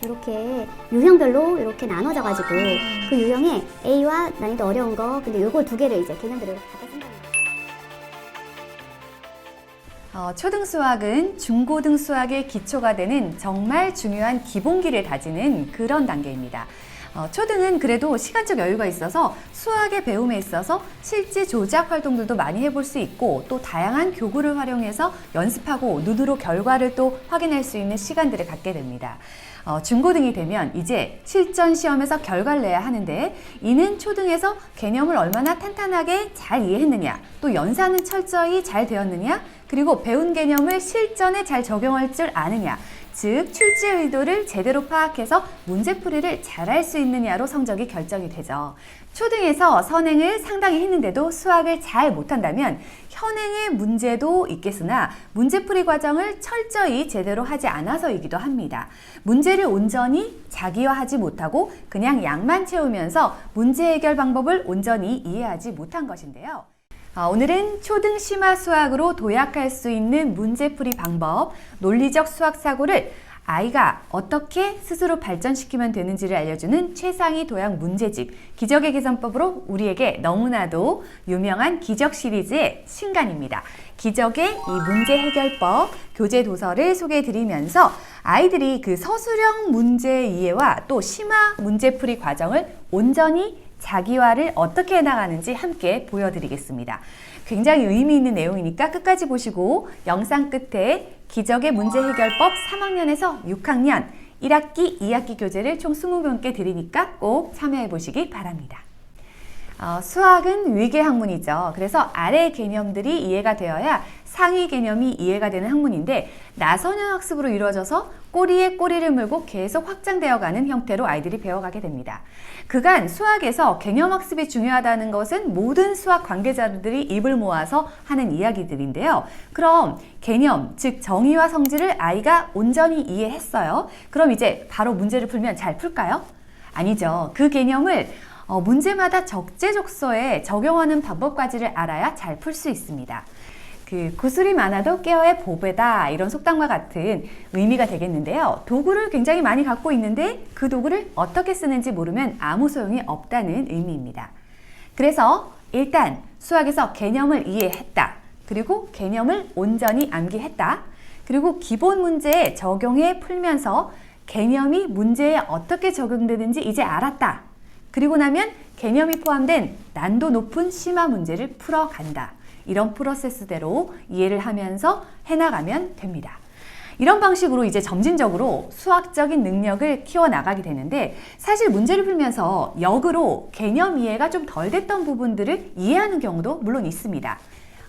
이렇게 유형별로 이렇게 나눠져 가지고 그 유형에 A와 난이도 어려운 거, 근데 요거 두 개를 이제 개념들을 갖다 쓴다. 초등 수학은 중고등 수학의 기초가 되는 정말 중요한 기본기를 다지는 그런 단계입니다. 초등은 그래도 시간적 여유가 있어서 수학의 배움에 있어서 실제 조작 활동들도 많이 해볼 수 있고 또 다양한 교구를 활용해서 연습하고 눈으로 결과를 또 확인할 수 있는 시간들을 갖게 됩니다. 중고등이 되면 이제 실전 시험에서 결과를 내야 하는데 이는 초등에서 개념을 얼마나 탄탄하게 잘 이해했느냐, 또 연산은 철저히 잘 되었느냐, 그리고 배운 개념을 실전에 잘 적용할 줄 아느냐, 즉 출제 의도를 제대로 파악해서 문제풀이를 잘할 수 있느냐로 성적이 결정이 되죠. 초등에서 선행을 상당히 했는데도 수학을 잘 못한다면 현행의 문제도 있겠으나 문제풀이 과정을 철저히 제대로 하지 않아서이기도 합니다. 문제를 온전히 자기화하지 못하고 그냥 양만 채우면서 문제 해결 방법을 온전히 이해하지 못한 것인데요. 오늘은 초등 심화 수학으로 도약할 수 있는 문제풀이 방법, 논리적 수학 사고를 아이가 어떻게 스스로 발전시키면 되는지를 알려주는 최상위 도약 문제집, 기적의 계산법으로 우리에게 너무나도 유명한 기적 시리즈의 신간입니다. 기적의 이 문제 해결법, 교재 도서를 소개해드리면서 아이들이 그 서술형 문제 이해와 또 심화 문제풀이 과정을 온전히 자기화를 어떻게 해나가는지 함께 보여드리겠습니다. 굉장히 의미 있는 내용이니까 끝까지 보시고 영상 끝에 기적의 문제 해결법 3학년에서 6학년 1학기, 2학기 교재를 총 20명께 드리니까 꼭 참여해 보시기 바랍니다. 수학은 위계 학문이죠. 그래서 아래 개념들이 이해가 되어야 상위 개념이 이해가 되는 학문인데 나선형 학습으로 이루어져서 꼬리에 꼬리를 물고 계속 확장되어가는 형태로 아이들이 배워가게 됩니다. 그간 수학에서 개념 학습이 중요하다는 것은 모든 수학 관계자들이 입을 모아서 하는 이야기들인데요. 그럼 개념, 즉 정의와 성질을 아이가 온전히 이해했어요. 그럼 이제 바로 문제를 풀면 잘 풀까요? 아니죠. 그 개념을 문제마다 적재적소에 적용하는 방법까지를 알아야 잘 풀 수 있습니다. 구슬이 많아도 깨어의 보배다, 이런 속담과 같은 의미가 되겠는데요. 도구를 굉장히 많이 갖고 있는데 그 도구를 어떻게 쓰는지 모르면 아무 소용이 없다는 의미입니다. 그래서 일단 수학에서 개념을 이해했다, 그리고 개념을 온전히 암기했다, 그리고 기본 문제에 적용해 풀면서 개념이 문제에 어떻게 적용되는지 이제 알았다, 그리고 나면 개념이 포함된 난도 높은 심화 문제를 풀어간다. 이런 프로세스대로 이해를 하면서 해나가면 됩니다. 이런 방식으로 이제 점진적으로 수학적인 능력을 키워나가게 되는데 사실 문제를 풀면서 역으로 개념 이해가 좀 덜 됐던 부분들을 이해하는 경우도 물론 있습니다.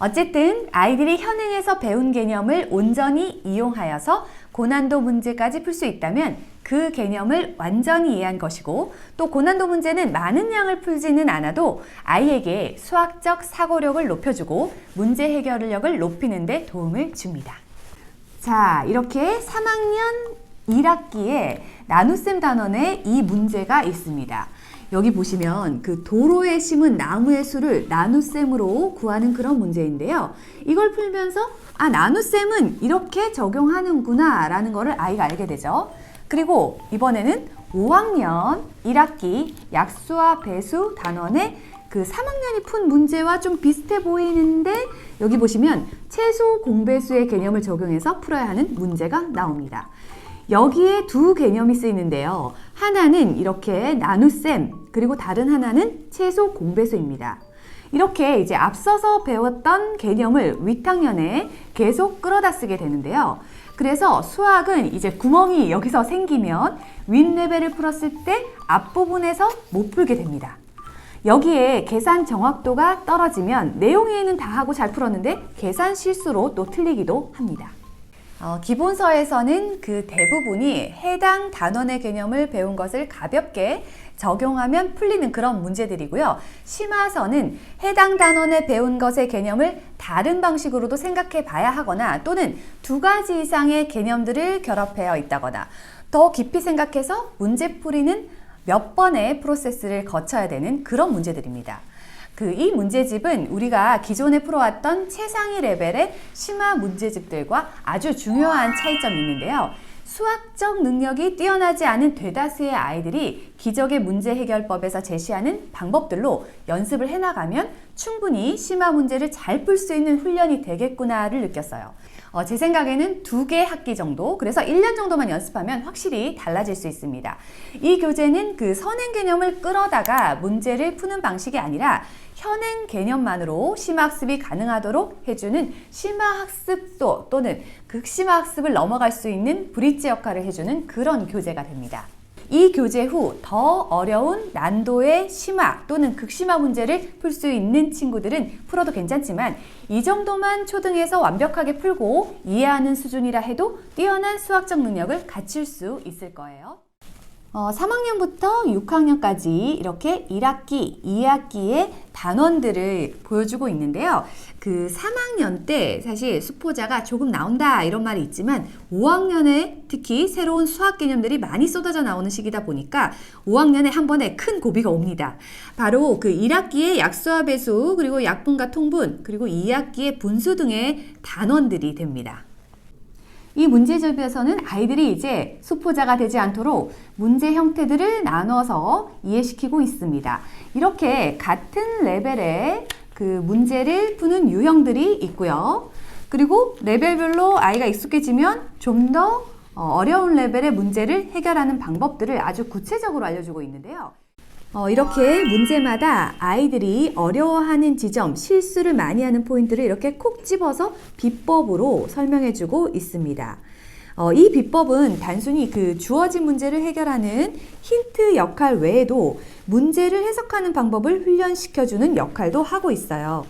어쨌든 아이들이 현행에서 배운 개념을 온전히 이용하여서 고난도 문제까지 풀 수 있다면 그 개념을 완전히 이해한 것이고 또 고난도 문제는 많은 양을 풀지는 않아도 아이에게 수학적 사고력을 높여주고 문제 해결력을 높이는 데 도움을 줍니다. 자, 이렇게 3학년 1학기에 나눗셈 단원에 이 문제가 있습니다. 여기 보시면 그 도로에 심은 나무의 수를 나눗셈으로 구하는 그런 문제인데요. 이걸 풀면서 나눗셈은 이렇게 적용하는구나 라는 거를 아이가 알게 되죠. 그리고 이번에는 5학년 1학기 약수와 배수 단원의 그 3학년이 푼 문제와 좀 비슷해 보이는데 여기 보시면 채소 공배수의 개념을 적용해서 풀어야 하는 문제가 나옵니다. 여기에 두 개념이 쓰이는데요. 하나는 이렇게 나눗셈, 그리고 다른 하나는 채소 공배수입니다. 이렇게 이제 앞서서 배웠던 개념을 윗학년에 계속 끌어다 쓰게 되는데요. 그래서 수학은 이제 구멍이 여기서 생기면 윗레벨을 풀었을 때 앞부분에서 못 풀게 됩니다. 여기에 계산 정확도가 떨어지면 내용 이해는 다 하고 잘 풀었는데 계산 실수로 또 틀리기도 합니다. 기본서에서는 그 대부분이 해당 단원의 개념을 배운 것을 가볍게 적용하면 풀리는 그런 문제들이고요. 심화서는 해당 단원에 배운 것의 개념을 다른 방식으로도 생각해 봐야 하거나 또는 두 가지 이상의 개념들을 결합하여 있다거나 더 깊이 생각해서 문제풀이는 몇 번의 프로세스를 거쳐야 되는 그런 문제들입니다. 이 문제집은 우리가 기존에 풀어왔던 최상위 레벨의 심화 문제집들과 아주 중요한 차이점이 있는데요. 수학적 능력이 뛰어나지 않은 대다수의 아이들이 기적의 문제 해결법에서 제시하는 방법들로 연습을 해나가면 충분히 심화 문제를 잘 풀 수 있는 훈련이 되겠구나를 느꼈어요. 제 생각에는 2개 학기 정도, 그래서 1년 정도만 연습하면 확실히 달라질 수 있습니다. 이 교재는 그 선행 개념을 끌어다가 문제를 푸는 방식이 아니라 현행 개념만으로 심화학습이 가능하도록 해주는 심화학습소 또는 극심화학습을 넘어갈 수 있는 브릿지 역할을 해주는 그런 교재가 됩니다. 이 교재 후 더 어려운 난도의 심화 또는 극심화 문제를 풀 수 있는 친구들은 풀어도 괜찮지만 이 정도만 초등에서 완벽하게 풀고 이해하는 수준이라 해도 뛰어난 수학적 능력을 갖출 수 있을 거예요. 3학년부터 6학년까지 이렇게 1학기, 2학기의 단원들을 보여주고 있는데요. 그 3학년 때 사실 수포자가 조금 나온다 이런 말이 있지만 5학년에 특히 새로운 수학 개념들이 많이 쏟아져 나오는 시기다 보니까 5학년에 한 번에 큰 고비가 옵니다. 바로 그 1학기의 약수와 배수, 그리고 약분과 통분, 그리고 2학기의 분수 등의 단원들이 됩니다. 이 문제집에서는 아이들이 이제 수포자가 되지 않도록 문제 형태들을 나눠서 이해시키고 있습니다. 이렇게 같은 레벨의 그 문제를 푸는 유형들이 있고요. 그리고 레벨별로 아이가 익숙해지면 좀 더 어려운 레벨의 문제를 해결하는 방법들을 아주 구체적으로 알려주고 있는데요. 이렇게 문제마다 아이들이 어려워하는 지점, 실수를 많이 하는 포인트를 이렇게 콕 집어서 비법으로 설명해주고 있습니다. 이 비법은 단순히 그 주어진 문제를 해결하는 힌트 역할 외에도 문제를 해석하는 방법을 훈련시켜주는 역할도 하고 있어요.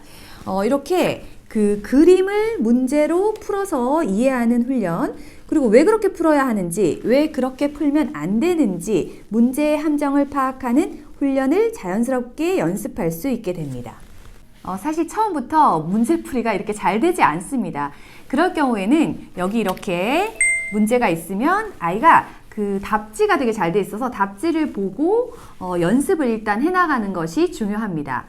이렇게 그 그림을 문제로 풀어서 이해하는 훈련, 그리고 왜 그렇게 풀어야 하는지, 왜 그렇게 풀면 안 되는지 문제의 함정을 파악하는 훈련을 자연스럽게 연습할 수 있게 됩니다. 사실 처음부터 문제풀이가 이렇게 잘 되지 않습니다. 그럴 경우에는 여기 이렇게 문제가 있으면 아이가 그 답지가 되게 잘 돼 있어서 답지를 보고 연습을 일단 해나가는 것이 중요합니다.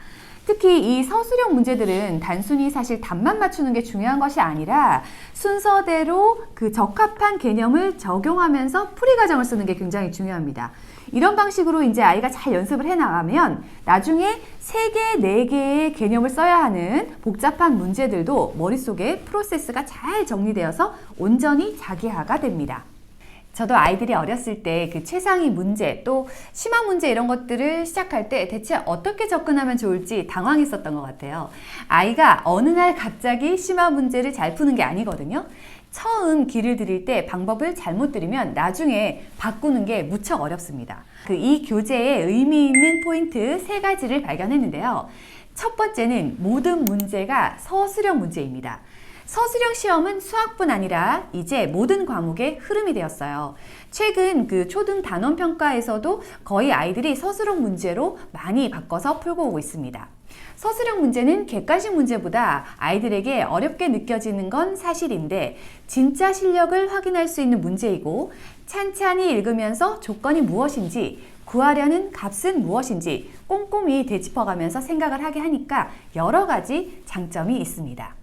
특히 이 서술형 문제들은 단순히 사실 답만 맞추는 게 중요한 것이 아니라 순서대로 그 적합한 개념을 적용하면서 풀이 과정을 쓰는 게 굉장히 중요합니다. 이런 방식으로 이제 아이가 잘 연습을 해나가면 나중에 3개, 4개의 개념을 써야 하는 복잡한 문제들도 머릿속에 프로세스가 잘 정리되어서 온전히 자기화가 됩니다. 저도 아이들이 어렸을 때 그 최상위 문제 또 심화 문제 이런 것들을 시작할 때 대체 어떻게 접근하면 좋을지 당황했었던 것 같아요. 아이가 어느 날 갑자기 심화 문제를 잘 푸는 게 아니거든요. 처음 길을 들일 때 방법을 잘못 들이면 나중에 바꾸는 게 무척 어렵습니다. 이 교재의 의미 있는 포인트 3가지를 발견했는데요. 첫 번째는 모든 문제가 서술형 문제입니다. 서술형 시험은 수학뿐 아니라 이제 모든 과목의 흐름이 되었어요. 최근 그 초등 단원 평가에서도 거의 아이들이 서술형 문제로 많이 바꿔서 풀고 오고 있습니다. 서술형 문제는 객관식 문제보다 아이들에게 어렵게 느껴지는 건 사실인데 진짜 실력을 확인할 수 있는 문제이고 찬찬히 읽으면서 조건이 무엇인지 구하려는 값은 무엇인지 꼼꼼히 되짚어가면서 생각을 하게 하니까 여러 가지 장점이 있습니다.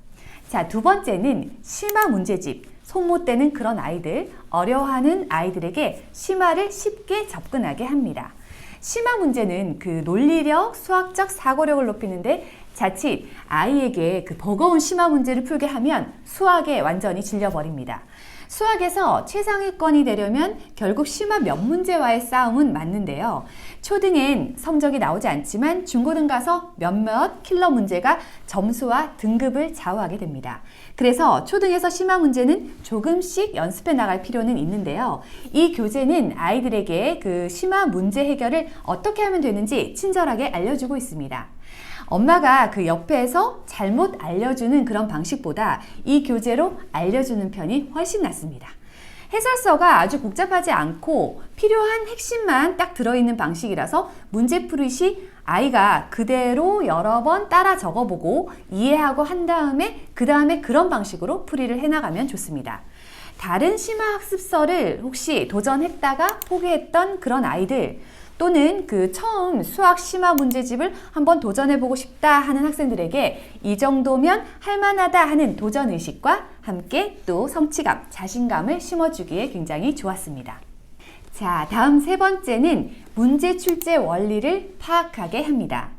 자, 2번째는 심화 문제집. 손 못 대는 그런 아이들, 어려워하는 아이들에게 심화를 쉽게 접근하게 합니다. 심화 문제는 그 논리력, 수학적 사고력을 높이는데 자칫 아이에게 그 버거운 심화 문제를 풀게 하면 수학에 완전히 질려버립니다. 수학에서 최상위권이 되려면 결국 심화 몇 문제와의 싸움은 맞는데요. 초등엔 성적이 나오지 않지만 중고등 가서 몇몇 킬러 문제가 점수와 등급을 좌우하게 됩니다. 그래서 초등에서 심화 문제는 조금씩 연습해 나갈 필요는 있는데요. 이 교재는 아이들에게 그 심화 문제 해결을 어떻게 하면 되는지 친절하게 알려주고 있습니다. 엄마가 그 옆에서 잘못 알려주는 그런 방식보다 이 교재로 알려주는 편이 훨씬 낫습니다. 해설서가 아주 복잡하지 않고 필요한 핵심만 딱 들어있는 방식이라서 문제풀이 시 아이가 그대로 여러 번 따라 적어보고 이해하고 한 다음에 그 다음에 그런 방식으로 풀이를 해나가면 좋습니다. 다른 심화학습서를 혹시 도전했다가 포기했던 그런 아이들, 또는 그 처음 수학 심화 문제집을 한번 도전해보고 싶다 하는 학생들에게 이 정도면 할만하다 하는 도전의식과 함께 또 성취감, 자신감을 심어주기에 굉장히 좋았습니다. 자, 다음 세 번째는 문제 출제 원리를 파악하게 합니다.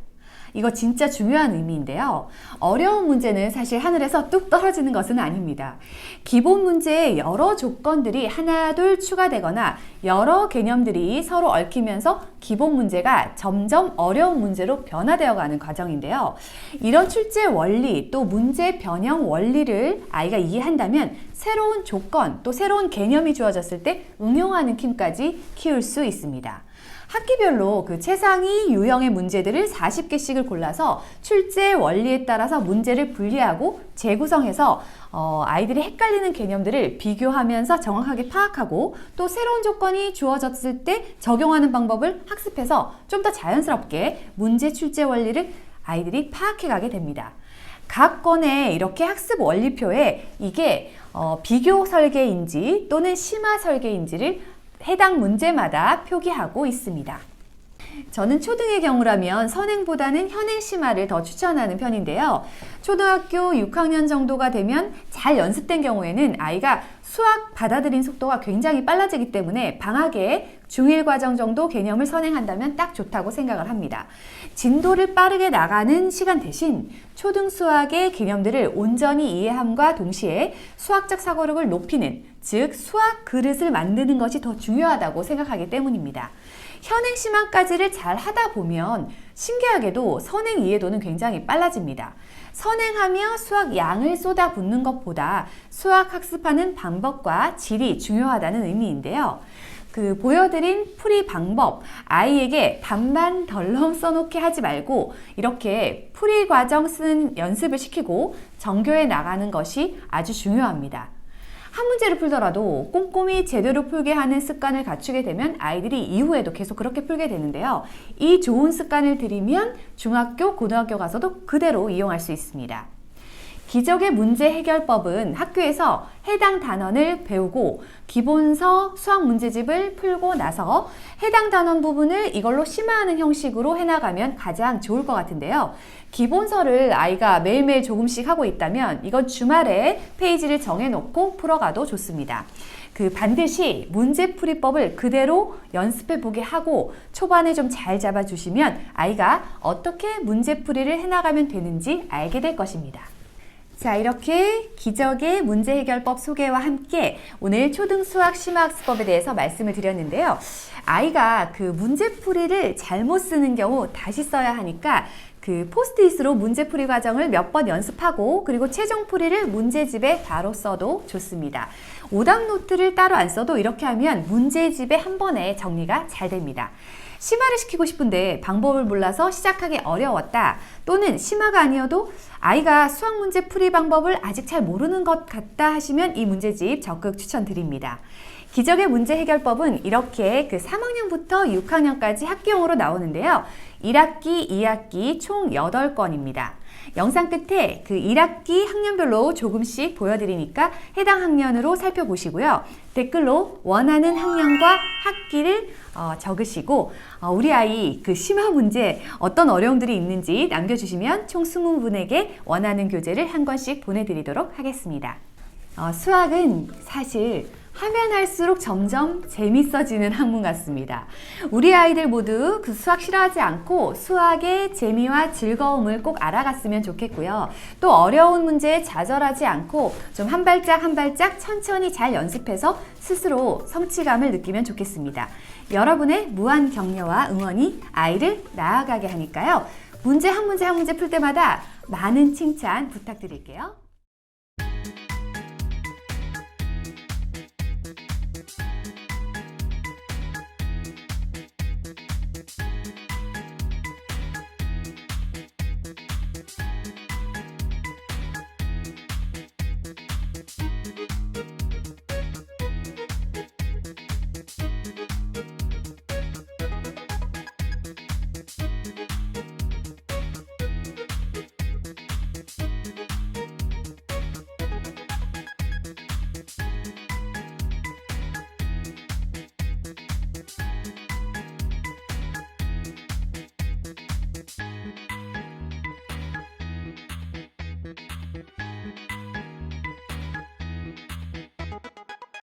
이거 진짜 중요한 의미인데요. 어려운 문제는 사실 하늘에서 뚝 떨어지는 것은 아닙니다. 기본 문제에 여러 조건들이 하나 둘 추가되거나 여러 개념들이 서로 얽히면서 기본 문제가 점점 어려운 문제로 변화되어 가는 과정인데요. 이런 출제 원리 또 문제 변형 원리를 아이가 이해한다면 새로운 조건 또 새로운 개념이 주어졌을 때 응용하는 힘까지 키울 수 있습니다. 학기별로 그 최상위 유형의 문제들을 40개씩을 골라서 출제 원리에 따라서 문제를 분리하고 재구성해서 아이들이 헷갈리는 개념들을 비교하면서 정확하게 파악하고 또 새로운 조건이 주어졌을 때 적용하는 방법을 학습해서 좀 더 자연스럽게 문제 출제 원리를 아이들이 파악해 가게 됩니다. 각 건의 이렇게 학습 원리표에 이게 비교 설계인지 또는 심화 설계인지를 해당 문제마다 표기하고 있습니다. 저는 초등의 경우라면 선행보다는 현행 심화를 더 추천하는 편인데요. 초등학교 6학년 정도가 되면 잘 연습된 경우에는 아이가 수학 받아들인 속도가 굉장히 빨라지기 때문에 방학에 중1 과정 정도 개념을 선행한다면 딱 좋다고 생각을 합니다. 진도를 빠르게 나가는 시간 대신 초등 수학의 개념들을 온전히 이해함과 동시에 수학적 사고력을 높이는, 즉 수학 그릇을 만드는 것이 더 중요하다고 생각하기 때문입니다. 현행 심화까지를 잘 하다 보면 신기하게도 선행 이해도는 굉장히 빨라집니다. 선행하며 수학 양을 쏟아붓는 것보다 수학 학습하는 방법과 질이 중요하다는 의미인데요. 그 보여드린 풀이 방법, 아이에게 반만 덜렁 써놓게 하지 말고 이렇게 풀이 과정 쓰는 연습을 시키고 정교해 나가는 것이 아주 중요합니다. 한 문제를 풀더라도 꼼꼼히 제대로 풀게 하는 습관을 갖추게 되면 아이들이 이후에도 계속 그렇게 풀게 되는데요. 이 좋은 습관을 들이면 중학교, 고등학교 가서도 그대로 이용할 수 있습니다. 기적의 문제 해결법은 학교에서 해당 단원을 배우고 기본서 수학 문제집을 풀고 나서 해당 단원 부분을 이걸로 심화하는 형식으로 해나가면 가장 좋을 것 같은데요. 기본서를 아이가 매일매일 조금씩 하고 있다면 이건 주말에 페이지를 정해놓고 풀어가도 좋습니다. 반드시 문제풀이법을 그대로 연습해 보게 하고 초반에 좀 잘 잡아주시면 아이가 어떻게 문제풀이를 해나가면 되는지 알게 될 것입니다. 자, 이렇게 기적의 문제 해결법 소개와 함께 오늘 초등수학 심화학습법에 대해서 말씀을 드렸는데요. 아이가 그 문제풀이를 잘못 쓰는 경우 다시 써야 하니까 그 포스트잇으로 문제풀이 과정을 몇 번 연습하고 그리고 최종풀이를 문제집에 바로 써도 좋습니다. 오답 노트를 따로 안 써도 이렇게 하면 문제집에 한 번에 정리가 잘 됩니다. 심화를 시키고 싶은데 방법을 몰라서 시작하기 어려웠다. 또는 심화가 아니어도 아이가 수학 문제 풀이 방법을 아직 잘 모르는 것 같다 하시면 이 문제집 적극 추천드립니다. 기적의 문제 해결법은 이렇게 3학년부터 6학년까지 학기용으로 나오는데요. 1학기, 2학기 총 8건입니다. 영상 끝에 1학기 학년별로 조금씩 보여드리니까 해당 학년으로 살펴보시고요. 댓글로 원하는 학년과 학기를 적으시고 우리 아이 심화 문제 어떤 어려움들이 있는지 남겨주시면 총 20분에게 원하는 교재를 한 권씩 보내드리도록 하겠습니다. 수학은 사실 하면 할수록 점점 재밌어지는 학문 같습니다. 우리 아이들 모두 수학 싫어하지 않고 수학의 재미와 즐거움을 꼭 알아갔으면 좋겠고요. 또 어려운 문제에 좌절하지 않고 좀 한 발짝 한 발짝 천천히 잘 연습해서 스스로 성취감을 느끼면 좋겠습니다. 여러분의 무한 격려와 응원이 아이를 나아가게 하니까요. 문제 한 문제 한 문제 풀 때마다 많은 칭찬 부탁드릴게요.